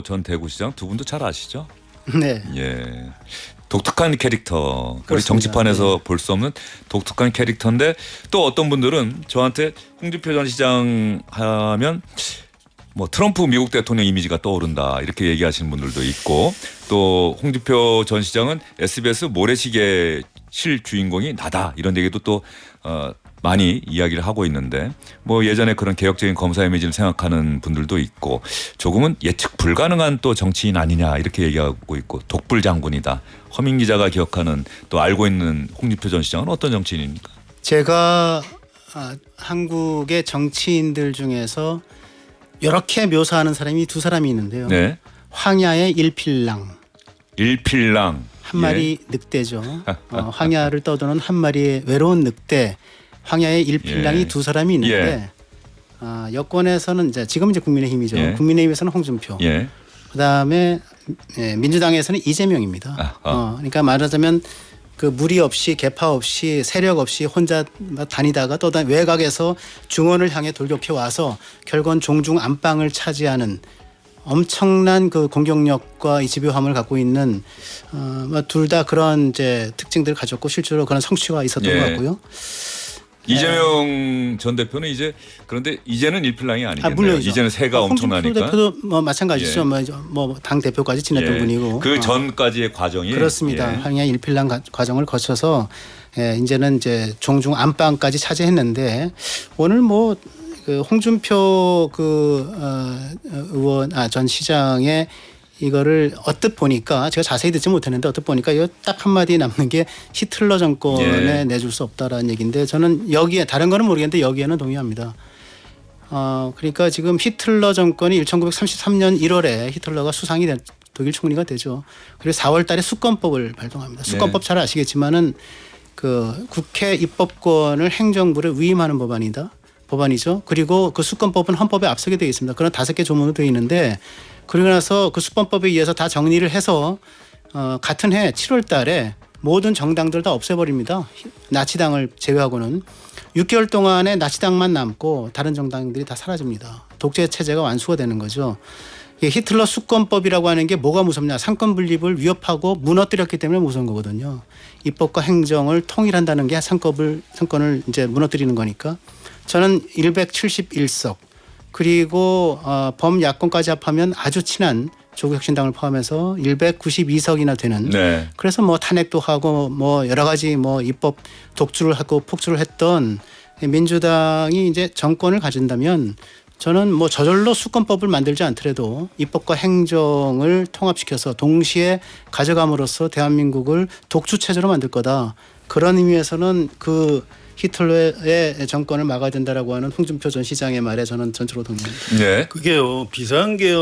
전 대구시장 두 분도 잘 아시죠? 네. 예. 독특한 캐릭터. 우리 그렇습니다. 정치판에서 볼 수 없는 독특한 캐릭터인데 또 어떤 분들은 저한테 홍준표 전 시장 하면 뭐 트럼프 미국 대통령 이미지가 떠오른다 이렇게 얘기하시는 분들도 있고 또 홍준표 전 시장은 SBS 모래시계 실 주인공이 나다 이런 얘기도 또 많이 이야기를 하고 있는데 뭐 예전에 그런 개혁적인 검사 이미지를 생각하는 분들도 있고 조금은 예측 불가능한 또 정치인 아니냐 이렇게 얘기하고 있고 독불 장군이다. 허민 기자가 기억하는 또 알고 있는 홍준표 전 시장은 어떤 정치인입니까? 제가 한국의 정치인들 중에서 이렇게 묘사하는 사람이 두 사람이 있는데요. 네. 황야의 일필랑. 일필랑. 한 마리 늑대죠. 황야를 떠도는 한 마리의 외로운 늑대. 황야의 일필랑이 예. 두 사람이 있는데 여권에서는 지금 이제 국민의힘이죠. 예. 국민의힘에서는 홍준표. 예. 그다음에 민주당에서는 이재명입니다. 그러니까 말하자면 그 무리 없이 개파 없이 세력 없이 혼자 다니다가 또 외곽에서 중원을 향해 돌격해 와서 결국은 종중 안방을 차지하는 엄청난 그 공격력과 이 집요함을 갖고 있는 둘 다 그런 이제 특징들을 가졌고 실제로 그런 성취가 있었던 예. 것 같고요. 이재명 전 대표는 이제 그런데 이제는 일필랑이 아니겠네요. 물론이죠. 이제는 새가 엄청나니까. 홍준표 대표도 뭐 마찬가지죠. 예. 뭐 당 대표까지 지냈던 예. 분이고. 그 전까지의 과정이 그렇습니다. 예. 황야 일필랑 과정을 거쳐서 이제는 이제 종중 안방까지 차지했는데 오늘 뭐 그 홍준표 의원 전 시장의 이거를 언뜻 보니까 제가 자세히 듣지 못했는데 언뜻 보니까 이거 딱 한마디 남는 게 히틀러 정권에 예. 내줄 수 없다라는 얘기인데 저는 여기에 다른 거는 모르겠는데 여기에는 동의합니다. 그러니까 지금 히틀러 정권이 1933년 1월에 히틀러가 수상이 된 독일 총리가 되죠. 그리고 4월 달에 수권법을 발동합니다. 수권법 잘 아시겠지만은 그 국회 입법권을 행정부를 위임하는 법안이죠. 그리고 그 수권법은 헌법에 앞서게 되어 있습니다. 그런 5개 조문으로 되어 있는데 그러고 나서 그 수권법에 의해서 다 정리를 해서 같은 해 7월 달에 모든 정당들 다 없애버립니다. 나치당을 제외하고는 6개월 동안에 나치당만 남고 다른 정당들이 다 사라집니다. 독재 체제가 완수가 되는 거죠. 히틀러 수권법이라고 하는 게 뭐가 무섭냐. 상권 분립을 위협하고 무너뜨렸기 때문에 무서운 거거든요. 입법과 행정을 통일한다는 게 상권을 이제 무너뜨리는 거니까. 저는 171석 그리고 범야권까지 합하면 아주 친한 조국혁신당을 포함해서 192석이나 되는. 네. 그래서 뭐 탄핵도 하고 뭐 여러 가지 뭐 입법 독주를 하고 폭주를 했던 민주당이 이제 정권을 가진다면 저는 뭐 저절로 수권법을 만들지 않더라도 입법과 행정을 통합시켜서 동시에 가져감으로써 대한민국을 독주 체제로 만들 거다. 그런 의미에서는 그 히틀러의 정권을 막아야 된다라고 하는 홍준표 전 시장의 말에 저는 전적으로 동의합니다. 네. 그게요. 비상계엄이라는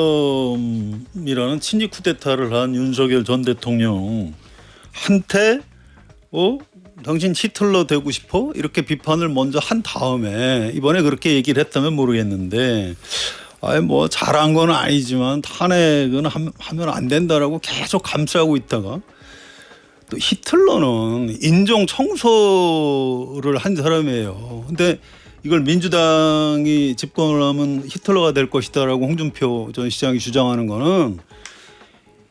친일 쿠데타를 한 윤석열 전 대통령 한테 당신 히틀러 되고 싶어? 이렇게 비판을 먼저 한 다음에 이번에 그렇게 얘기를 했다면 모르겠는데 뭐 잘한 건 아니지만 탄핵은 하면 안 된다라고 계속 감싸고 있다가 또 히틀러는 인종 청소를 한 사람이에요. 근데 이걸 민주당이 집권을 하면 히틀러가 될 것이다라고 홍준표 전 시장이 주장하는 거는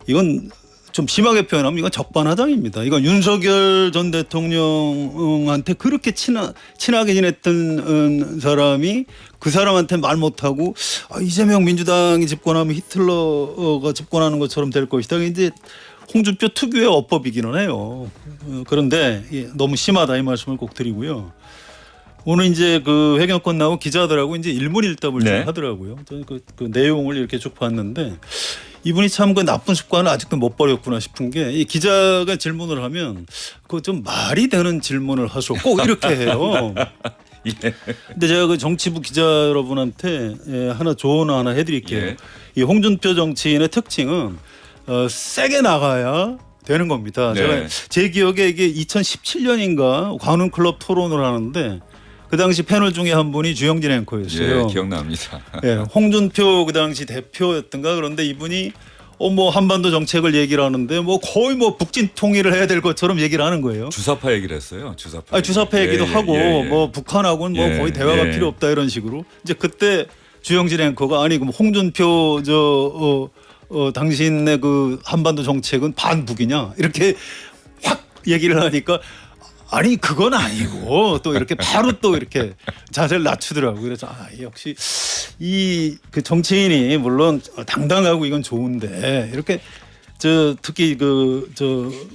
이건 좀 심하게 표현하면 이건 적반하장입니다. 이건 윤석열 전 대통령한테 그렇게 친하게 지냈던 사람이 그 사람한테 말 못하고 이재명 민주당이 집권하면 히틀러가 집권하는 것처럼 될 것이다. 이제 홍준표 특유의 어법이기는 해요. 그런데 너무 심하다 이 말씀을 꼭 드리고요. 오늘 이제 그 회견 끝나고 기자들하고 이제 일문일답을 좀 하더라고요. 저는 그 내용을 이렇게 쭉 봤는데 이분이 참 그 나쁜 습관을 아직도 못 버렸구나 싶은 게 이 기자가 질문을 하면 그 좀 말이 되는 질문을 하소 꼭 이렇게 해요. 예. 근데 제가 그 정치부 기자 여러분한테 하나 조언 하나 해드릴게요. 예. 이 홍준표 정치인의 특징은 세게 나가야 되는 겁니다. 네. 제가 제 기억에 이게 2017년인가 관훈클럽 토론을 하는데 그 당시 패널 중에 한 분이 주영진 앵커였어요. 예, 기억납니다. 예, 홍준표 그 당시 대표였던가 그런데 이분이 뭐 한반도 정책을 얘기를 하는데 뭐 거의 뭐 북진 통일을 해야 될 것처럼 얘기를 하는 거예요. 주사파 얘기를 했어요. 주사파. 주사파 얘기도 하고 뭐 북한하고는 뭐 거의 대화가 필요 없다 이런 식으로 이제 그때 주영진 앵커가 아니 그럼 홍준표 당신의 그 한반도 정책은 반북이냐 이렇게 확 얘기를 하니까 아니 그건 아니고 또 이렇게 바로 또 이렇게 자세를 낮추더라고요. 그래서 역시 이 그 정치인이 물론 당당하고 이건 좋은데 이렇게 특히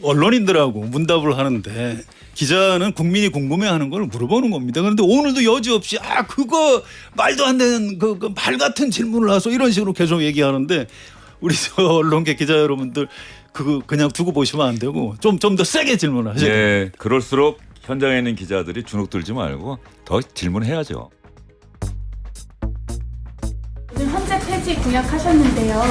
언론인들하고 문답을 하는데 기자는 국민이 궁금해하는 걸 물어보는 겁니다. 그런데 오늘도 여지없이 그거 말도 안 되는 그 말 같은 질문을 해서 이런 식으로 계속 얘기하는데 우리 언론계 기자 여러분들 그거 그냥 두고 보시면 안 되고 좀 더 세게 질문하셔야 돼요. 예, 그럴수록 현장에 있는 기자들이 주눅 들지 말고 더 질문해야죠. 오늘 헌재 폐지 공약하셨는데요.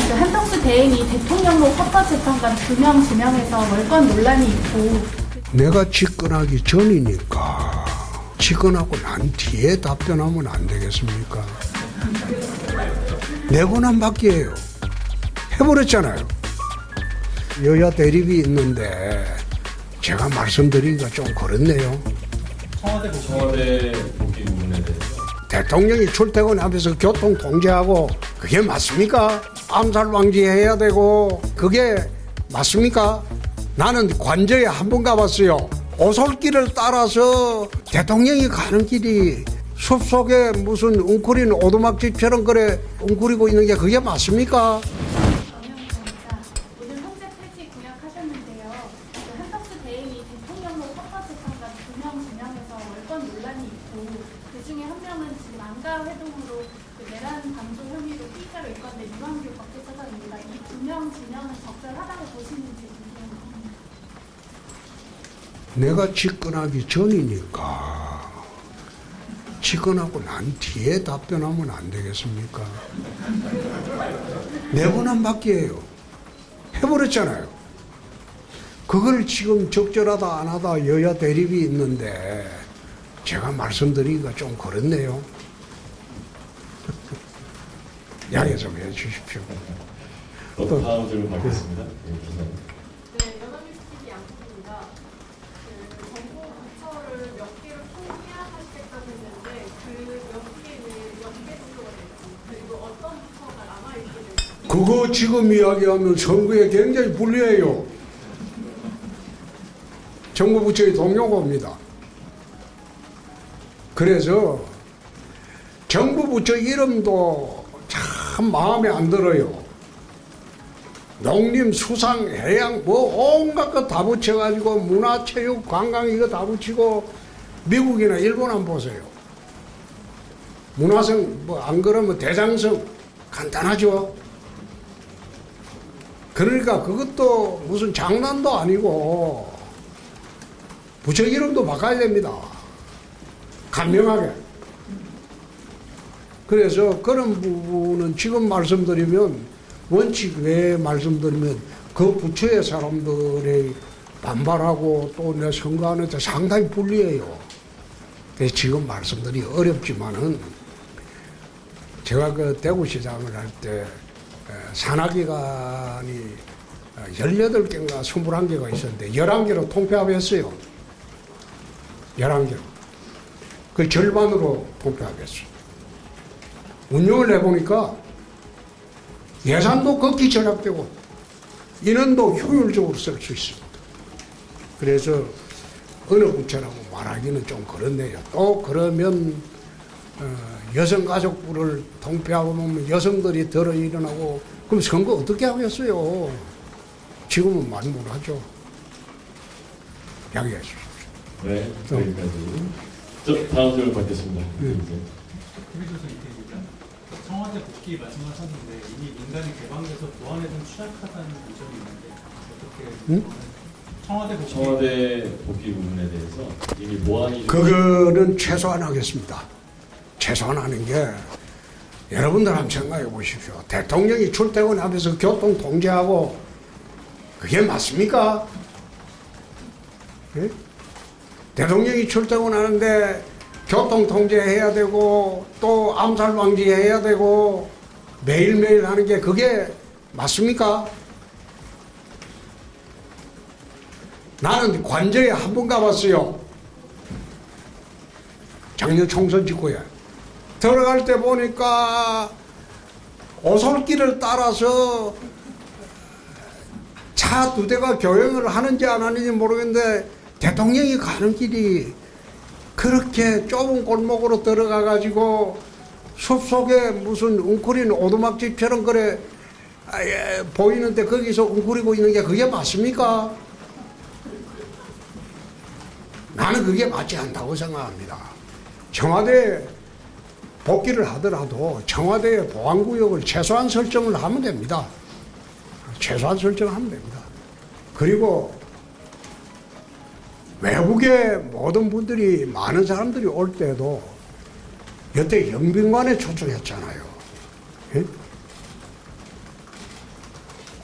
그 한덕수 대행이 대통령로 헌법재판관 2명 지명해서 월권 논란이 있고 내가 집권하기 전이니까 집권하고 난 뒤에 답변하면 안 되겠습니까? 내 권한 밖이에요. 해버렸잖아요. 여야 대립이 있는데 제가 말씀드리기가 좀 그렇네요. 청와대 복귀 부분에 대해서 대통령이 출퇴근하면서 교통 통제하고 그게 맞습니까? 암살 방지해야 되고 그게 맞습니까? 나는 관저에 한 번 가봤어요. 오솔길을 따라서 대통령이 가는 길이 숲속에 무슨 웅크린 오두막집처럼 그래 웅크리고 있는 게 그게 맞습니까? 오늘 헌재 폐지 공약하셨는데요. 그 한덕수 대행이 대통령로 헌법재판관 2명 지명해서 월권 논란이 있고 그 중에 한 명은 지금 안가 회동으로 그 내란 방조 혐의로 피의자로 입건된 유한규 법제처장입니다. 이 2명 지명은 적절하다고 보시는지 궁금합니다. 내가 집권하기 전이니까 집권하고 난 뒤에 답변하면 안 되겠습니까? 내 권한 밖이에요. 해버렸잖아요. 그걸 지금 적절하다 안 하다 여야 대립이 있는데 제가 말씀드리기가 좀 그렇네요. 양해 좀 해주십시오. 다음 질문 받겠습니다. 기자님. 네, 연합뉴스TV 양국입니다. 그 정부 부처를 몇 개를 통폐합하시겠다고 했는데 그 몇 개는 몇 개 정도가 될지 그리고 어떤 부처가 남아있게 될지 그거 지금 이야기하면 선거에 굉장히 불리해요. 정부 부처의 동료고입니다. 그래서 정부 부처 이름도 참 마음에 안 들어요. 농림, 수상, 해양 뭐 온갖 거 다 붙여가지고 문화, 체육, 관광 이거 다 붙이고 미국이나 일본 한번 보세요. 문화성 뭐 안 그러면 대장성 간단하죠. 그러니까 그것도 무슨 장난도 아니고 부처 이름도 바꿔야 됩니다. 간명하게. 그래서 그런 부분은 지금 말씀드리면 원칙 외에 말씀드리면 그 부처의 사람들의 반발하고 또 내 선거하는데 상당히 불리해요. 그래서 지금 말씀드리기 어렵지만은 제가 그 대구시장을 할 때 산하기관이 18개인가 21개가 있었는데 11개로 통폐합했어요. 11개로. 그 절반으로 통폐합했어요. 운영을 해보니까 예산도 극히 절약되고 인원도 효율적으로 쓸 수 있습니다. 그래서 어느 부처라고 말하기는 좀 그렇네요. 또 그러면 여성가족부를 통폐하고 놓으면 여성들이 들어 일어나고 그럼 선거 어떻게 하겠어요? 지금은 말 못하죠. 양해해 주십시오. 네, 여기까지. 다음 질문 받겠습니다. 청와대 복귀 말씀하셨는데 이미 민간이 개방돼서 보안에 좀 취약하다는 지적이 있는데 어떻게 청와대 복귀 부분에 대해서 이미 보안이 그거는 최소한 하겠습니다. 최소한 하는 게 여러분들 한번 생각해 보십시오. 대통령이 출퇴근하면서 교통 통제하고 그게 맞습니까? 예? 대통령이 출퇴근하는데 교통 통제해야 되고 또 암살 방지해야 되고 매일매일 하는 게 그게 맞습니까? 나는 관저에 한 번 가봤어요. 작년 총선 직후에. 들어갈 때 보니까 오솔길을 따라서 차 2대가 교행을 하는지 안 하는지 모르겠는데 대통령이 가는 길이 그렇게 좁은 골목으로 들어가 가지고 숲속에 무슨 웅크린 오두막집처럼 그래 보이는데 거기서 웅크리고 있는 게 그게 맞습니까? 나는 그게 맞지 않다고 생각합니다. 청와대 복귀를 하더라도 청와대의 보안구역을 최소한 설정을 하면 됩니다. 최소한 설정하면 됩니다. 그리고 외국의 모든 분들이 많은 사람들이 올 때도 여태 영빈관에 초청했잖아요. 예?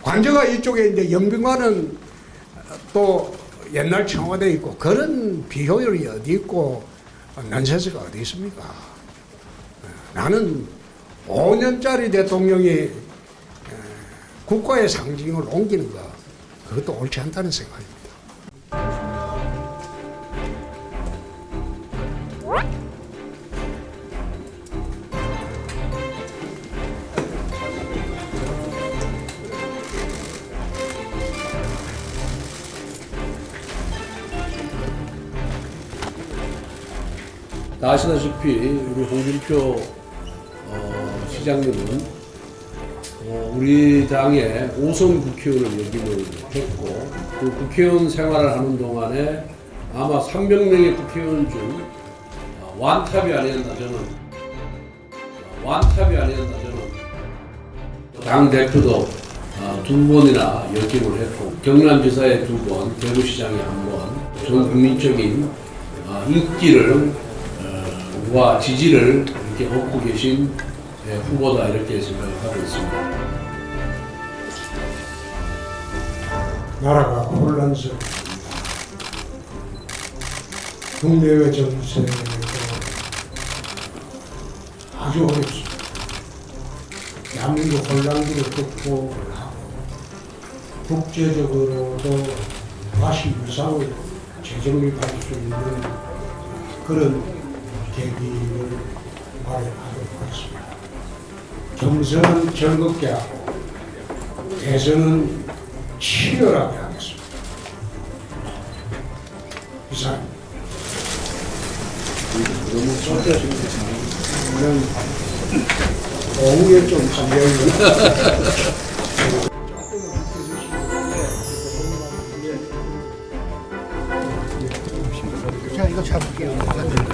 관저가 이쪽에 이제 영빈관은 또 옛날 청와대 있고 그런 비효율이 어디 있고 넌센스가 어디 있습니까? 나는 5년짜리 대통령이 국가의 상징을 옮기는 거 그것도 옳지 않다는 생각입니다. 다 아시다시피 우리 홍준표 시장님은 우리 당의 5선 국회의원을 역임을 했고 그 국회의원 생활을 하는 동안에 아마 300명의 국회의원 중 완탑이 아니었나 저는 당 대표도 2번이나 역임을 했고 경남지사에 2번, 대구시장에 1번, 전 국민적인 인기를 와 지지를 이렇게 얻고 계신 후보다 이렇게 생각을 하고 있습니다. 나라가 혼란스럽습니다. 국내외 정세도 아주 어렵습니다. 대한민국 혼란기를 극복을 하고 국제적으로도 다시 위상을 재정립할 수 있는 그런 계기를 마련하도록 하겠습니다. 경선은 즐겁게 하고 대선은 치열하게 하겠습니다. 이상. 너무 쏟아집니다. 오후에 좀 감정이. 자, 이거 잡을게요.